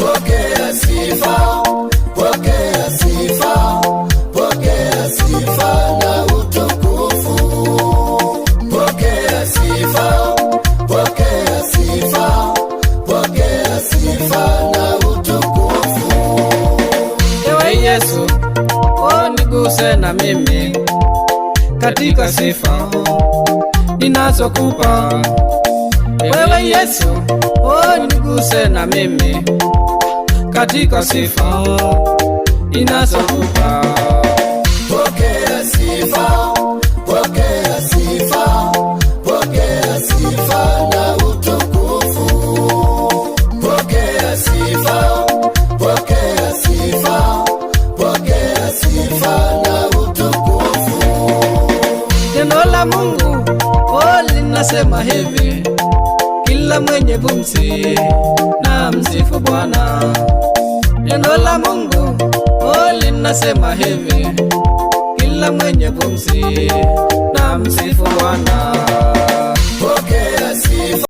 Pokea sifa, pokea sifa, pokea sifa na utukufu. Pokea sifa, pokea sifa, pokea sifa na utukufu. Ewe Yesu, niguse na mimi katika sifa ninazokupa. Wewe Yesu, niguse na mimi katika sifa ninazokupa. Pokea sifa, pokea sifa, pokea sifa na utukufu. Pokea sifa, pokea sifa, pokea sifa na utukufu. Neno la Mungu linasema hivi: kila mwenye pumzi na msifu Bwana. Neno la Mungu linasema hivi: kila mwenye pumzi na msifu Bwana.